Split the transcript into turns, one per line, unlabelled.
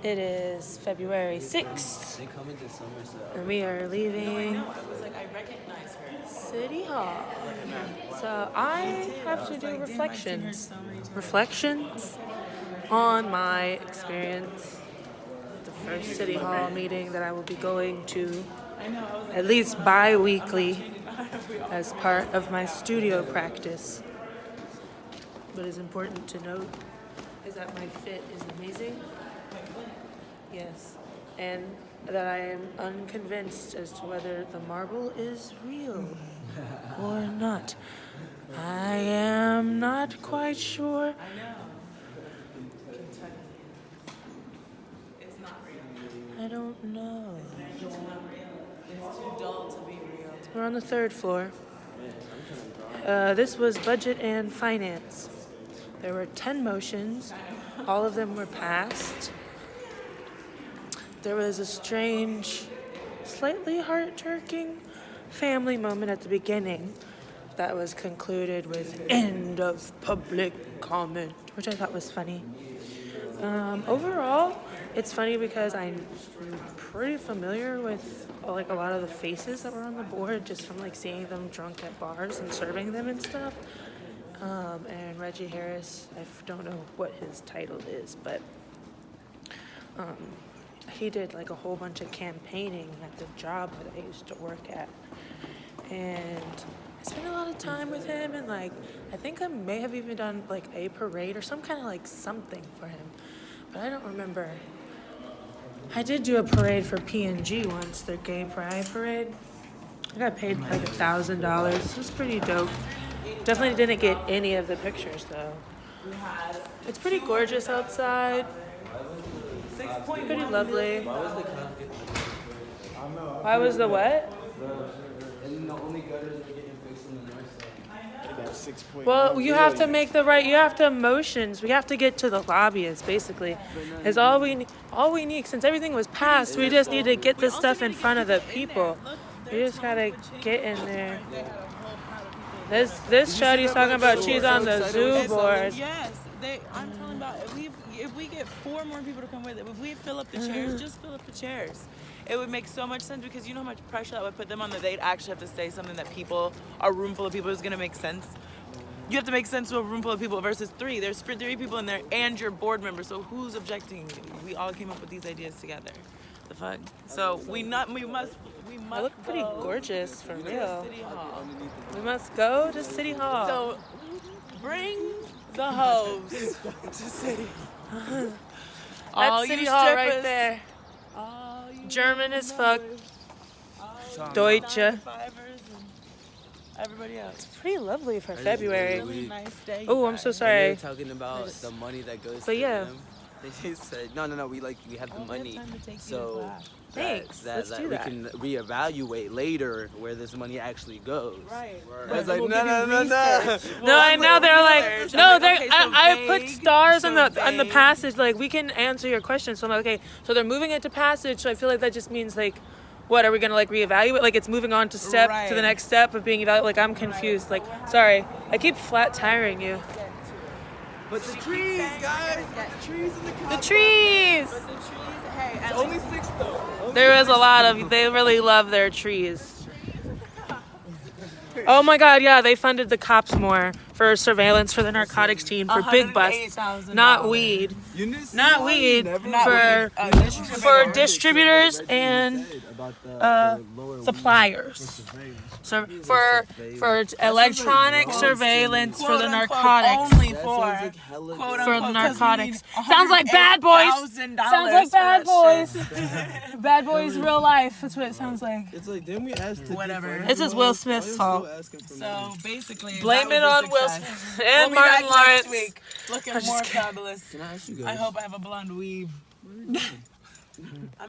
It is February 6th, and we are leaving City Hall. So I have to do reflections on my experience at the first City Hall meeting that I will be going to at least bi-weekly as part of my studio practice. What is important to note is that my fit is amazing. Yes, and that I am unconvinced as to whether the marble is real or not. I am not quite sure. I don't know.
It's too dull to be real.
We're on the third floor. This was budget and finance. There were 10 motions. All of them were passed. There was a strange, slightly heart-jerking family moment at the beginning that was concluded with end of public comment, which I thought was funny. Overall, it's funny because I'm pretty familiar with like a lot of the faces that were on the board just from like seeing them drunk at bars and serving them and stuff. And Reggie Harris, I don't know what his title is, but he did like a whole bunch of campaigning at the job that I used to work at. And I spent a lot of time with him, and like I think I may have even done like a parade or some kind of like something for him, but I don't remember. I did do a parade for P&G once, their gay pride parade. I got paid like $1,000. It was pretty dope. Definitely didn't get any of the pictures though. It's pretty gorgeous outside. Pretty lovely. Why was the what? Well, you have to make the right. You have to motions. We have to get to the lobbyists. Basically, is all we need. Since everything was passed, we just need to get this stuff in front of the people. We just gotta get in there. This shawty's talking about she's on the zoo board.
Yes, I'm talking about if we get 4 more people to come with it, if we fill up the chairs, just fill up the chairs. It would make so much sense because you know how much pressure that would put them on that they'd actually have to say something that a room full of people is going to make sense. You have to make sense to a room full of people versus 3. There's 3 people in there and your board member, so who's objecting? We all came up with these ideas together. The fuck? So we must
I look pretty gorgeous for real. We must go to City Hall.
So bring the hoes to City Hall.
That's City Hall right there. German as fuck. Deutsche.
Everybody else.
It's pretty lovely for February.
Really nice day.
Oh, I'm so sorry.
They're talking about the money that goes to them. They said, no, we have the money. So
thanks. Let's do that.
We can reevaluate later where this money actually goes.
Right.
I was like, no.
No, and now they're like, no, I put stars on the passage. Like, we can answer your question. So I'm like, okay, so they're moving it to passage. So I feel like that just means like, what are we gonna like reevaluate? Like it's moving on to to the next step of being evaluated. Like I'm confused. Like, sorry, I keep flat tiring you.
But the trees, guys! The trees in the comments.
The trees!
But the trees, hey,
it's only 6 though.
There is a lot of, they really love their trees. Oh my god, yeah, they funded the cops more for surveillance for the narcotics team, for big busts, not weed. Not weed, for distributors and suppliers. So for electronic surveillance for the narcotics.
Only for
the narcotics. Sounds like Bad Boys. Sounds like Bad Boys. Bad Boys real life. That's what it sounds like.
It's like, didn't we ask to
whatever.
This is Will Smith's fault.
So basically,
blame it on Will Smith and Martin Lawrence.
Week, looking more fabulous.
Can I ask you guys?
I hope I have a blonde weave.